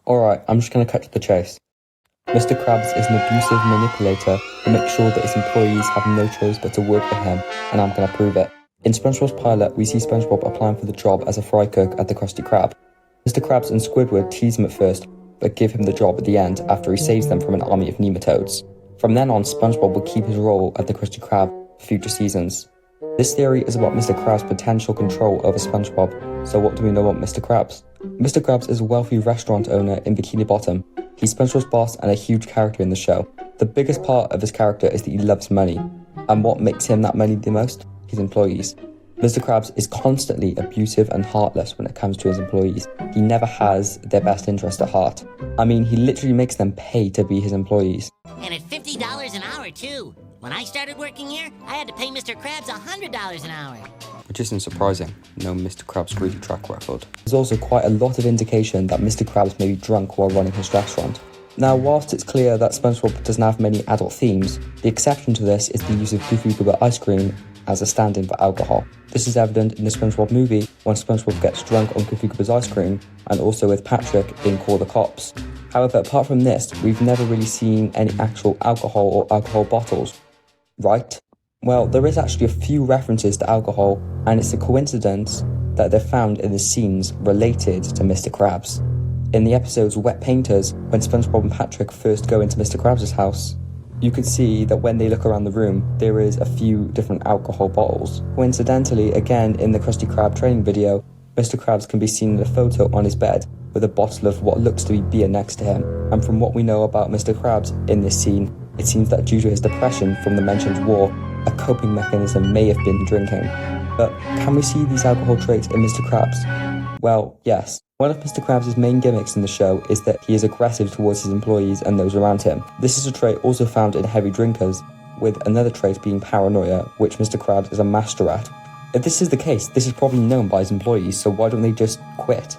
Alright, I'm just going to cut to the chase. Mr. Krabs is an abusive manipulator who makes sure that his employees have no choice but to work for him, and I'm going to prove it. In SpongeBob's pilot, we see SpongeBob applying for the job as a fry cook at the Krusty Krab. Mr. Krabs and Squidward tease him at first, but give him the job at the end after he saves them from an army of nematodes. From then on, SpongeBob will keep his role at the Krusty Krab for future seasons. This theory is about Mr. Krabs' potential control over SpongeBob. So what do we know about Mr. Krabs? Mr. Krabs is a wealthy restaurant owner in Bikini Bottom. He's SpongeBob's boss and a huge character in the show. The biggest part of his character is that he loves money. And what makes him that money the most? His employees. Mr. Krabs is constantly abusive and heartless when it comes to his employees. He never has their best interest at heart. I mean, he literally makes them pay to be his employees. And at $50 an hour, too. When I started working here, I had to pay Mr. Krabs $100 an hour. Which isn't surprising, knowing Mr. Krabs' greedy track record. There's also quite a lot of indication that Mr. Krabs may be drunk while running his restaurant. Now, whilst it's clear that SpongeBob doesn't have many adult themes, the exception to this is the use of Goofy Goober ice cream as a stand-in for alcohol. This is evident in the SpongeBob movie when SpongeBob gets drunk on Goofy Goober's ice cream, and also with Patrick in Call the Cops. However, apart from this, we've never really seen any actual alcohol or alcohol bottles. Right? Well, there is actually a few references to alcohol, and it's a coincidence that they're found in the scenes related to Mr. Krabs. In the episodes Wet Painters, when SpongeBob and Patrick first go into Mr. Krabs' house, you could see that when they look around the room, there is a few different alcohol bottles. Coincidentally, again, in the Krusty Krab training video, Mr. Krabs can be seen in a photo on his bed with a bottle of what looks to be beer next to him. And from what we know about Mr. Krabs in this scene, it seems that due to his depression from the mentioned war, a coping mechanism may have been drinking. But can we see these alcohol traits in Mr. Krabs? Well, yes. One of Mr. Krabs' main gimmicks in the show is that he is aggressive towards his employees and those around him. This is a trait also found in heavy drinkers, with another trait being paranoia, which Mr. Krabs is a master at. If this is the case, this is probably known by his employees, so why don't they just quit?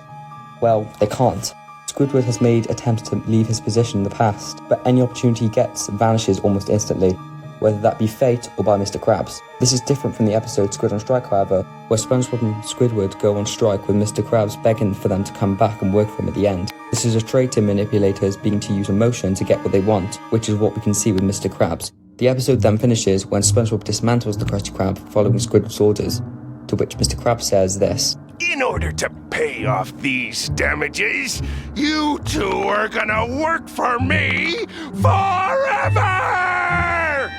Well, they can't. Squidward has made attempts to leave his position in the past, but any opportunity he gets vanishes almost instantly, whether that be fate or by Mr. Krabs. This is different from the episode Squid on Strike, however, where SpongeBob and Squidward go on strike with Mr. Krabs begging for them to come back and work for him at the end. This is a trait in manipulators being to use emotion to get what they want, which is what we can see with Mr. Krabs. The episode then finishes when SpongeBob dismantles the Krusty Krab following Squidward's orders, to which Mr. Krabs says this: "In order to pay off these damages, you two are gonna work for me forever!"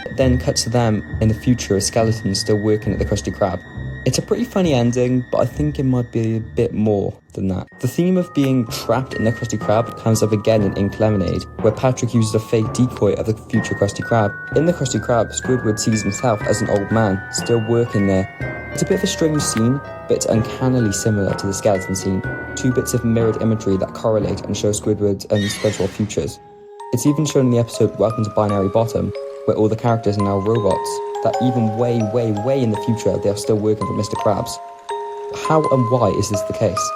It then cuts to them in the future as skeletons still working at the Krusty Krab. It's a pretty funny ending, but I think it might be a bit more than that. The theme of being trapped in the Krusty Krab comes up again in Ink Lemonade, where Patrick uses a fake decoy of the future Krusty Krab. In the Krusty Krab, Squidward sees himself as an old man, still working there. It's a bit of a strange scene, but it's uncannily similar to the skeleton scene. Two bits of mirrored imagery that correlate and show Squidward and SpongeBob futures. It's even shown in the episode Welcome to Binary Bottom, where all the characters are now robots, that even way in the future they are still working for Mr. Krabs. How and why is this the case?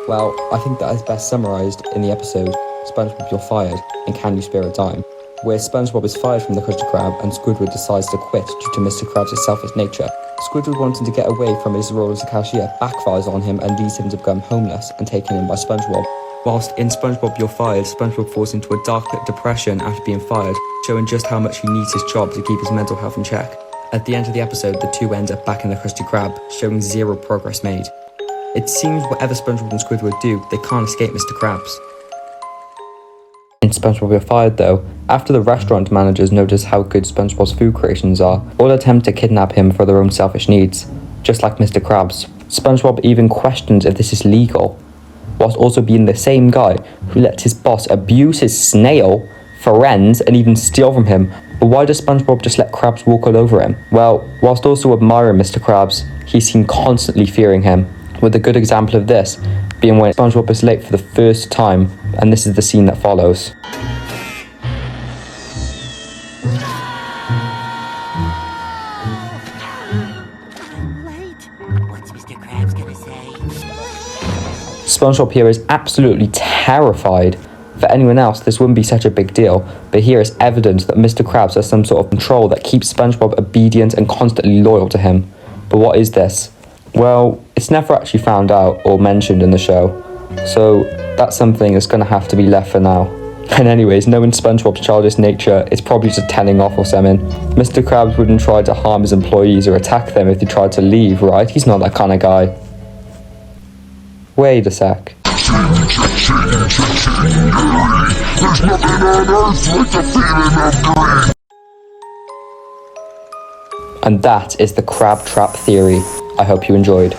Well, I think that is best summarised in the episode SpongeBob, You're Fired, and Can You Spare a Dime, where SpongeBob is fired from the Krusty Krab and Squidward decides to quit due to Mr. Krabs' selfish nature. Squidward wanting to get away from his role as a cashier backfires on him and leads him to become homeless and taken in by SpongeBob. Whilst in SpongeBob, You're Fired, SpongeBob falls into a dark depression after being fired, showing just how much he needs his job to keep his mental health in check. At the end of the episode, the two end up back in the Krusty Krab, showing zero progress made. It seems whatever SpongeBob and Squidward do, they can't escape Mr. Krabs. In SpongeBob, You're Fired though, after the restaurant managers notice how good SpongeBob's food creations are, all attempt to kidnap him for their own selfish needs, just like Mr. Krabs. SpongeBob even questions if this is legal, whilst also being the same guy who lets his boss abuse his snail for ends and even steal from him. But why does SpongeBob just let Krabs walk all over him? Well, whilst also admiring Mr. Krabs, he's seen constantly fearing him, with a good example of this being when SpongeBob is late for the first time, and this is the scene that follows. I'm late. What's Mr. Krabs gonna say? SpongeBob here is absolutely terrified. For anyone else, this wouldn't be such a big deal, but here it's evident that Mr. Krabs has some sort of control that keeps SpongeBob obedient and constantly loyal to him. But what is this? Well, it's never actually found out or mentioned in the show, so that's something that's going to have to be left for now. And anyways, knowing SpongeBob's childish nature, it's probably just telling off or something. Mr. Krabs wouldn't try to harm his employees or attack them if they tried to leave, right? He's not that kind of guy. Wait a sec. There's nothing on earth like the feeling of greed. And that is the crab trap theory. I hope you enjoyed.